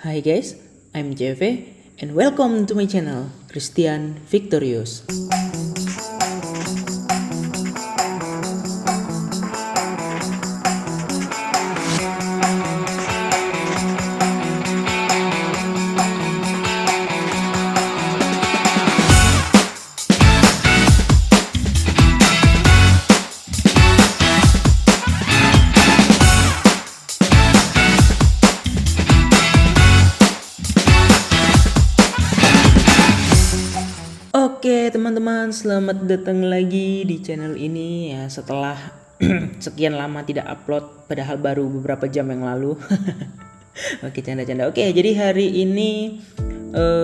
Hi guys, I'm JV and welcome to my channel Christian Victorious. Oke teman-teman, selamat datang lagi di channel ini ya setelah sekian lama tidak upload, padahal baru beberapa jam yang lalu. Oke, canda-canda. Oke, jadi hari ini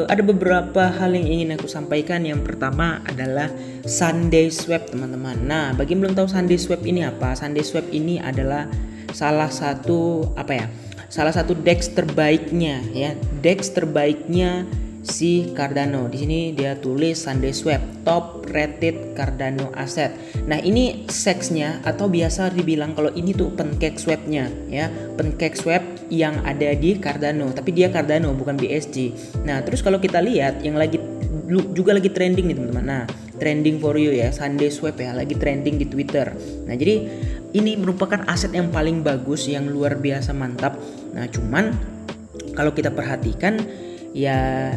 ada beberapa hal yang ingin aku sampaikan. Yang pertama adalah Sunday Swap, teman-teman. Nah, bagi yang belum tahu Sunday Swap ini apa? Sunday Swap ini adalah salah satu Salah satu DEX terbaiknya ya. DEX terbaiknya si Cardano. Di sini dia tulis Sunday Swap top rated Cardano asset. Nah, ini SEX-nya atau biasa dibilang kalau ini tuh pancake swap-nya ya. Pancake swap yang ada di Cardano, tapi dia Cardano bukan BSC. Nah, terus kalau kita lihat yang juga lagi trending nih teman-teman. Nah, trending for you ya, Sunday Swap ya, lagi trending di Twitter. Nah, jadi ini merupakan aset yang paling bagus, yang luar biasa mantap. Nah, cuman kalau kita perhatikan ya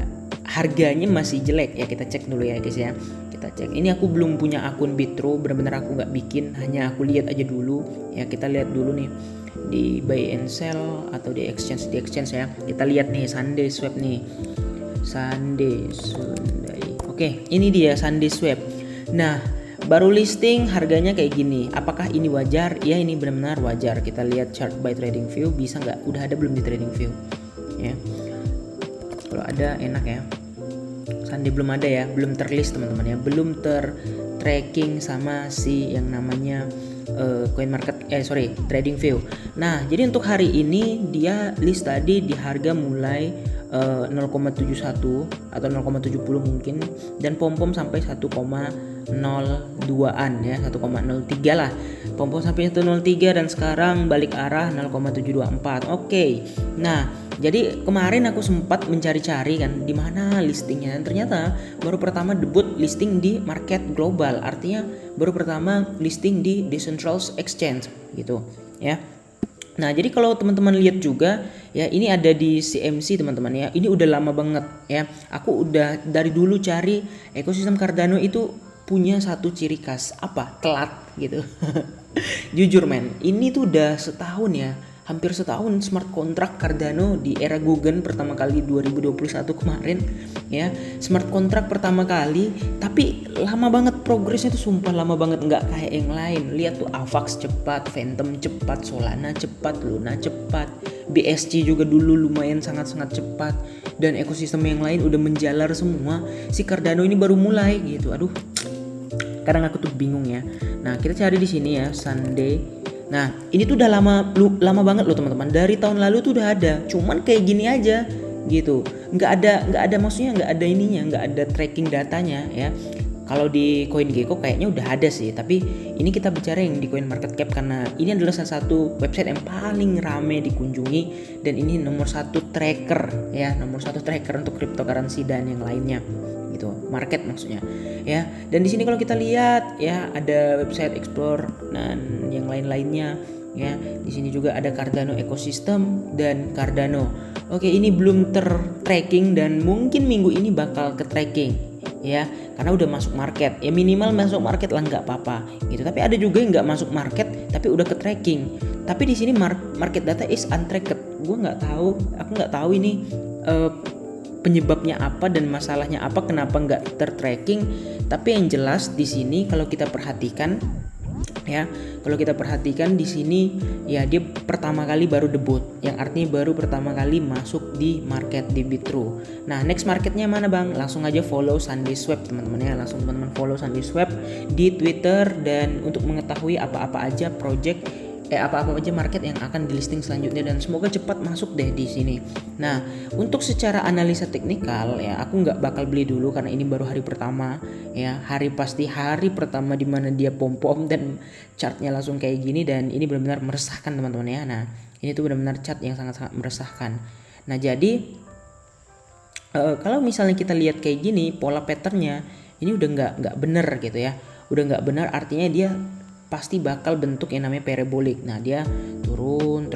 harganya masih jelek ya. Kita cek dulu ya guys ya, kita cek. Ini aku belum punya akun Bitro, benar-benar aku nggak bikin, hanya aku lihat aja dulu ya. Kita lihat dulu nih di buy and sell atau di exchange ya. Kita lihat nih Sunday Swap nih, Sunday. Oke, ini dia Sunday Swap. Nah, baru listing harganya kayak gini. Apakah ini wajar? Ya, ini benar-benar wajar. Kita lihat chart by trading view, bisa nggak? Udah ada belum di trading view ya? Kalau ada enak ya. Sunday belum ada ya, belum terlist teman-teman ya, belum tracking sama si yang namanya trading view. Nah, jadi untuk hari ini dia list tadi di harga mulai 0,71 atau 0,70 mungkin, dan pom-pom sampai 1,02an ya, 1,03 lah. Pom-pom sampai 1,03 dan sekarang balik arah 0,724. Oke. Nah, jadi kemarin aku sempat mencari-cari kan di mana listingnya, dan ternyata baru pertama debut listing di market global, artinya baru pertama listing di decentralized exchange gitu ya. Nah, jadi kalau teman-teman lihat juga ya, ini ada di CMC teman-teman ya. Ini udah lama banget ya. Aku udah dari dulu cari ekosistem Cardano itu punya satu ciri khas, apa? Telat gitu. Jujur men, ini tuh udah setahun ya. Hampir setahun smart contract Cardano di era Guggen pertama kali 2021 kemarin ya. Smart contract pertama kali, tapi lama banget progresnya tuh, sumpah lama banget, nggak kayak yang lain. Lihat tuh Avax cepat, Phantom cepat, Solana cepat, Luna cepat, BSC juga dulu lumayan sangat-sangat cepat, dan ekosistem yang lain udah menjalar semua. Si Cardano ini baru mulai gitu. Aduh, kadang aku tuh bingung ya. Nah, kita cari di sini ya Sunday. Nah, ini tuh udah lama banget loh teman-teman. Dari tahun lalu tuh udah ada, cuman kayak gini aja gitu. Nggak ada maksudnya, nggak ada ininya, nggak ada tracking datanya ya. Kalau di CoinGecko kayaknya udah ada sih, tapi ini kita bicara yang di CoinMarketCap karena ini adalah salah satu website yang paling rame dikunjungi, dan ini nomor satu tracker ya, nomor satu tracker untuk cryptocurrency dan yang lainnya gitu, market maksudnya ya. Dan di sini kalau kita lihat ya, ada website explore dan yang lain-lainnya ya. Di sini juga ada Cardano ecosystem dan Cardano. Oke, ini belum tracking dan mungkin minggu ini bakal ke tracking ya, karena udah masuk market ya, minimal masuk market lah, nggak apa-apa gitu. Tapi ada juga yang nggak masuk market tapi udah ke tracking. Tapi di sini market data is untracked. Aku nggak tahu ini penyebabnya apa dan masalahnya apa, kenapa nggak tertracking. Tapi yang jelas di sini kalau kita perhatikan ya, di sini ya, dia pertama kali baru debut, yang artinya baru pertama kali masuk di market di Bitro. Nah, next marketnya mana bang? Langsung aja follow Sunday Swap teman-teman ya, langsung teman-teman follow Sunday Swap di Twitter, dan untuk mengetahui apa-apa aja market yang akan di listing selanjutnya, dan semoga cepat masuk deh di sini. Nah, untuk secara analisa teknikal ya, aku nggak bakal beli dulu karena ini baru hari pertama ya, hari pertama di mana dia pom-pom dan chartnya langsung kayak gini, dan ini benar-benar meresahkan teman-teman ya. Nah, ini tuh benar-benar chart yang sangat-sangat meresahkan. Nah jadi kalau misalnya kita lihat kayak gini pola patternnya ini udah nggak bener gitu ya, udah nggak bener, artinya dia pasti bakal bentuk yang namanya parabolik. Nah dia turun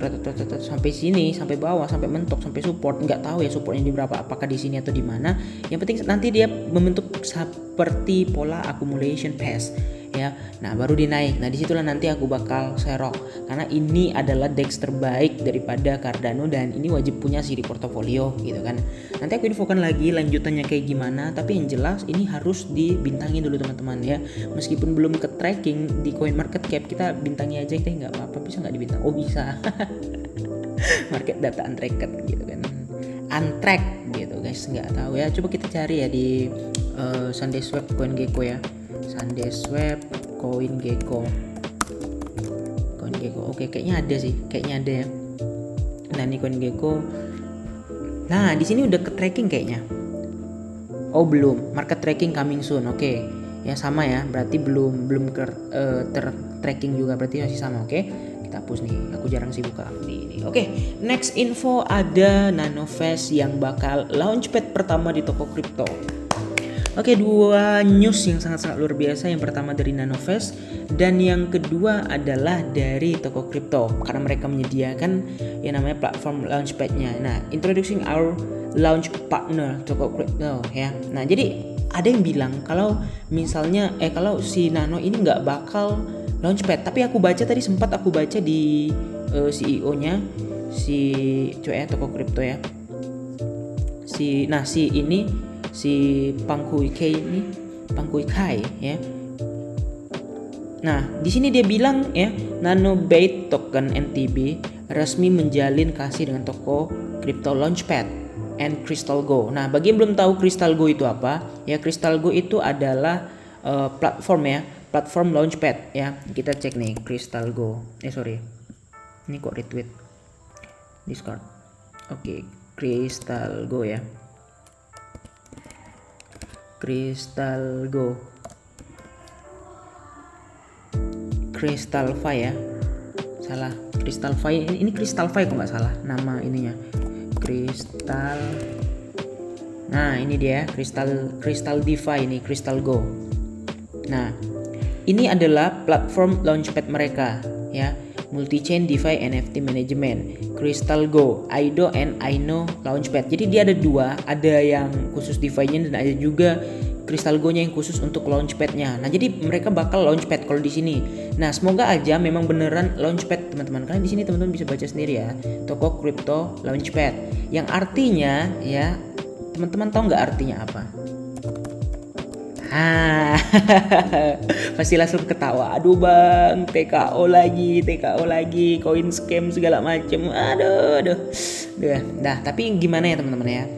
sampai sini, sampai bawah, sampai mentok, sampai support. Nggak tahu ya supportnya di berapa, apakah di sini atau di mana. Yang penting nanti dia membentuk seperti pola accumulation path ya. Nah baru dinaik. Nah disitulah nanti aku bakal serok, karena ini adalah DEX terbaik daripada Cardano dan ini wajib punya sih di portofolio gitu kan. Nanti aku infokan lagi lanjutannya kayak gimana, tapi yang jelas ini harus dibintangin dulu teman-teman ya. Meskipun belum ke tracking di CoinMarketCap, kita bintangi aja deh, nggak apa-apa. Bisa nggak dibintang? Oh bisa. Market data untracked gitu kan, untrack gitu guys, nggak tahu ya. Coba kita cari ya di SundaeSwap CoinGecko ya, SundaeSwap CoinGecko. Oke, kayaknya ada sih, kayaknya ada ya. Nah ini CoinGecko. Nah di sini udah ke tracking kayaknya. Oh belum, market tracking coming soon. Oke. Ya sama ya, berarti belum ke tracking juga, berarti masih sama. Oke. Kita hapus nih, aku jarang sih buka ini. Oke, next info ada Nanovest yang bakal launchpad pertama di toko kripto. Oke, dua news yang sangat-sangat luar biasa. Yang pertama dari Nanovest dan yang kedua adalah dari toko kripto, karena mereka menyediakan yang namanya platform launchpadnya. Nah, introducing our launch partner toko kripto ya. Nah, jadi ada yang bilang kalau misalnya kalau si Nano ini nggak bakal launchpad, tapi aku baca tadi, sempat aku baca di CEO-nya si toko kripto ya. Si Panghui Kai ya. Nah, di sini dia bilang ya, Nanobate token NTB resmi menjalin kasih dengan toko kripto Launchpad and Crystal Go. Nah, bagi yang belum tahu Crystal Go itu apa, ya Crystal Go itu adalah platform Launchpad ya. Kita cek nih Crystal Go. Ini kok retweet Discord. Oke, Crystal Go ya. Crystal Go, Crystalfy ya, salah, Crystalfy, ini Crystalfy kok nggak salah nama ininya, Crystal. Nah ini dia Crystal DeFi, ini Crystal Go. Nah ini adalah platform launchpad mereka ya, multi-chain DeFi NFT management, Crystal Go, Aido and Aino Launchpad. Jadi dia ada dua, ada yang khusus DeFi-nya dan ada juga Crystal Go-nya yang khusus untuk launchpad-nya. Nah, jadi mereka bakal launchpad kalau di sini. Nah, semoga aja memang beneran launchpad teman-teman. Karena di sini teman-teman bisa baca sendiri ya, toko crypto launchpad. Yang artinya ya, teman-teman tahu nggak artinya apa? Pasti langsung ketawa. Aduh bang, TKO lagi, koin scam segala macem. Aduh. Nah, tapi gimana ya teman-teman ya?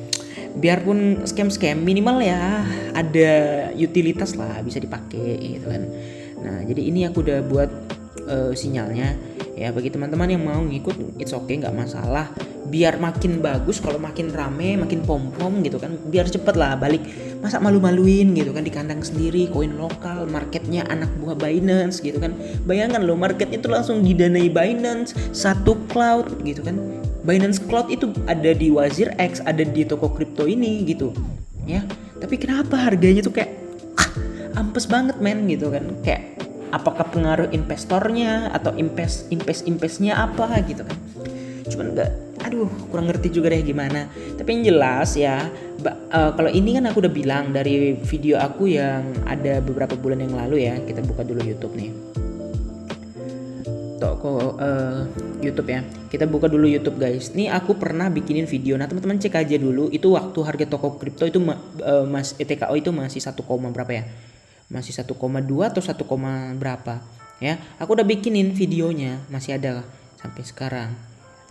Biarpun scam minimal ya ada utilitas lah, bisa dipakai gitu kan. Nah, jadi ini aku udah buat sinyalnya ya, bagi teman-teman yang mau ngikut it's okay, nggak masalah. Biar makin bagus kalau makin rame, makin pom-pom gitu kan, biar cepet lah balik. Masa malu-maluin gitu kan di kandang sendiri, koin lokal, marketnya anak buah Binance gitu kan. Bayangkan loh, marketnya itu langsung didanai Binance, satu cloud gitu kan. Binance Cloud itu ada di Wazir X, ada di toko kripto ini gitu ya. Tapi kenapa harganya tuh kayak ampes banget men gitu kan. Kayak apakah pengaruh investornya atau investnya apa gitu kan. Cuman kurang ngerti juga deh gimana. Tapi yang jelas ya, kalau ini kan aku udah bilang dari video aku yang ada beberapa bulan yang lalu ya. Kita buka dulu YouTube nih, toko YouTube ya. Kita buka dulu YouTube guys. Nih aku pernah bikinin video. Nah teman-teman cek aja dulu. Itu waktu harga toko kripto itu TKO itu masih 1, berapa ya? Masih 1,2 atau 1, berapa ya. Aku udah bikinin videonya, masih ada sampai sekarang.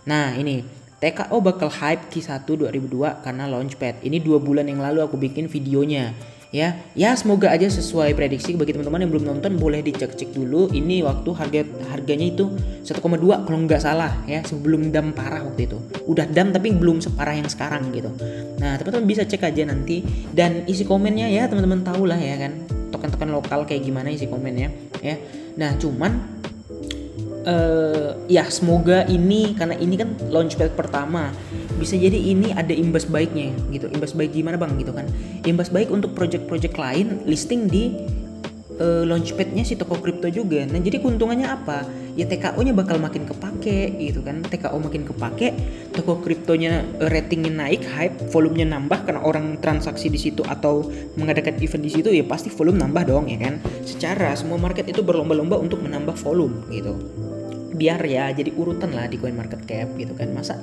Nah ini TKO bakal hype Q1 2002 karena launchpad. Ini 2 bulan yang lalu aku bikin videonya ya. Semoga aja sesuai prediksi. Bagi teman-teman yang belum nonton boleh dicek dulu. Ini waktu harganya itu 1,2 kalau nggak salah ya, sebelum dam parah waktu itu. Udah dam tapi belum separah yang sekarang gitu. Nah teman-teman bisa cek aja nanti, dan isi komennya ya teman-teman tahu lah ya kan, token-token lokal kayak gimana isi komennya ya. Nah cuman ya semoga ini, karena ini kan launchpad pertama, bisa jadi ini ada imbas baiknya gitu. Imbas baik gimana bang gitu kan? Imbas baik untuk project-project lain listing di launchpadnya si toko kripto juga. Nah jadi keuntungannya apa? Ya TKO-nya bakal makin kepake gitu kan. TKO makin kepake, toko kriptonya ratingnya naik, hype, volumenya nambah karena orang transaksi di situ atau mengadakan event di situ, ya pasti volume nambah dong ya kan. Secara semua market itu berlomba-lomba untuk menambah volume gitu. Biar ya jadi urutan lah di coin market cap gitu kan. Masa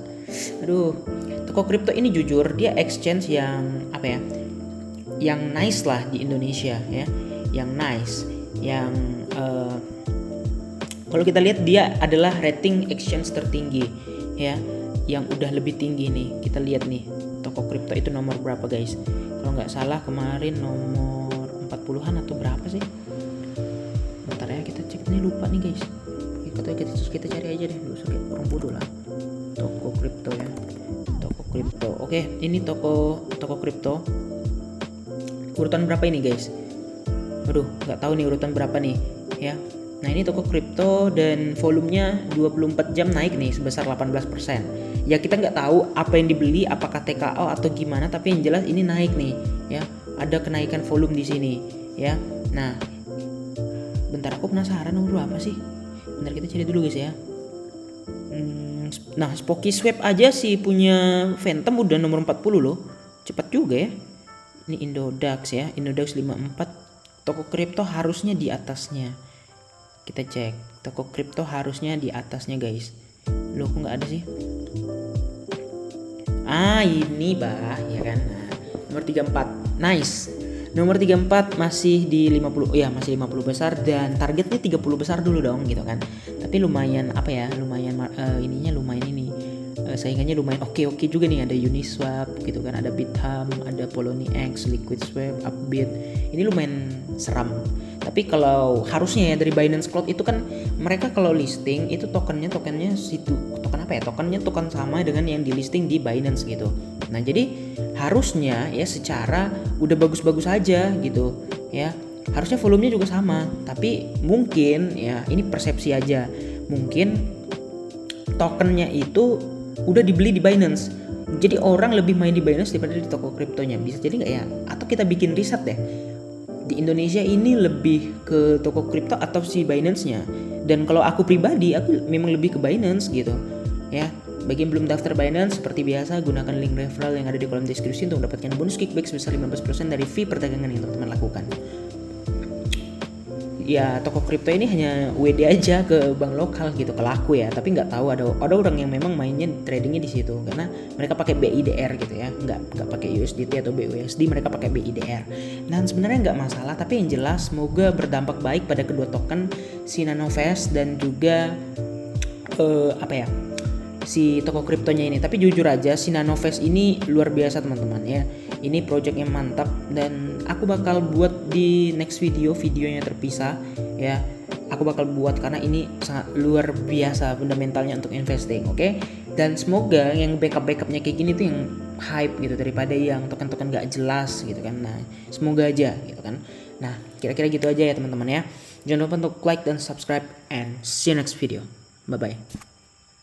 aduh, toko kripto ini jujur dia exchange yang apa ya, yang nice lah di Indonesia ya, yang nice, yang kalau kita lihat dia adalah rating exchange tertinggi ya, yang udah lebih tinggi nih. Kita lihat nih toko kripto itu nomor berapa guys, kalau nggak salah kemarin nomor 40-an atau berapa sih, bentar ya kita cek, ini lupa nih guys. Kita cari aja deh, orang bodoh lah. Toko kripto ya, toko kripto. Oke, ini toko kripto urutan berapa ini guys? Aduh, nggak tahu nih urutan berapa nih ya. Nah ini toko kripto dan volumenya 24 jam naik nih sebesar 18%. Ya kita nggak tahu apa yang dibeli, apakah TKO atau gimana, tapi yang jelas ini naik nih ya. Ada kenaikan volume di sini ya. Nah, bentar aku penasaran nomor apa sih? Bentar kita cari dulu guys ya. Nah, Spoky Swap aja sih punya Phantom udah nomor 40 loh. Cepat juga ya. Ini Indodax ya, Indodax 54. Toko kripto harusnya di atasnya. Kita cek, toko kripto harusnya di atasnya guys. Loh kok nggak ada sih? Ah ini bah ya kan. Nah, nomor 34, nice. Nomor 34 masih di 50, ya masih 50 besar dan targetnya 30 besar dulu dong gitu kan. Tapi lumayan apa ya, lumayan ininya lumayan ini. Saingannya lumayan oke juga nih, ada Uniswap gitu kan, ada Bithumb, ada Poloniex, Liquid Swap, Upbit. Ini lumayan seram. Tapi kalau harusnya ya dari Binance Cloud itu kan mereka kalau listing itu tokennya situ token apa ya? Token sama dengan yang di listing di Binance gitu. Nah, jadi harusnya ya secara udah bagus-bagus aja gitu ya. Harusnya volumenya juga sama, tapi mungkin ya ini persepsi aja. Mungkin tokennya itu udah dibeli di Binance. Jadi orang lebih main di Binance daripada di toko kriptonya. Bisa jadi nggak ya? Atau kita bikin riset deh. Di Indonesia ini lebih ke toko kripto atau si Binance-nya. Dan kalau aku pribadi, aku memang lebih ke Binance gitu. Ya, bagi yang belum daftar Binance, seperti biasa gunakan link referral yang ada di kolom deskripsi untuk mendapatkan bonus kickback sebesar 15% dari fee perdagangan yang teman-teman lakukan. Ya toko kripto ini hanya WD aja ke bank lokal gitu, ke laku ya, tapi nggak tahu ada orang yang memang mainnya tradingnya di situ karena mereka pakai BIDR gitu ya, nggak pakai USDT atau BUSD, mereka pakai BIDR. Dan sebenarnya nggak masalah, tapi yang jelas semoga berdampak baik pada kedua token si Nanovest dan juga si toko kriptonya ini. Tapi jujur aja si Nanovest ini luar biasa teman-teman ya. Ini projectnya mantap dan aku bakal buat di next videonya terpisah ya. Aku bakal buat karena ini sangat luar biasa fundamentalnya untuk investing, oke? Dan semoga yang backupnya kayak gini tuh yang hype gitu daripada yang token-token gak jelas gitu kan. Nah, semoga aja gitu kan. Nah, kira-kira gitu aja ya teman-teman ya. Jangan lupa untuk like dan subscribe and see you next video. Bye bye.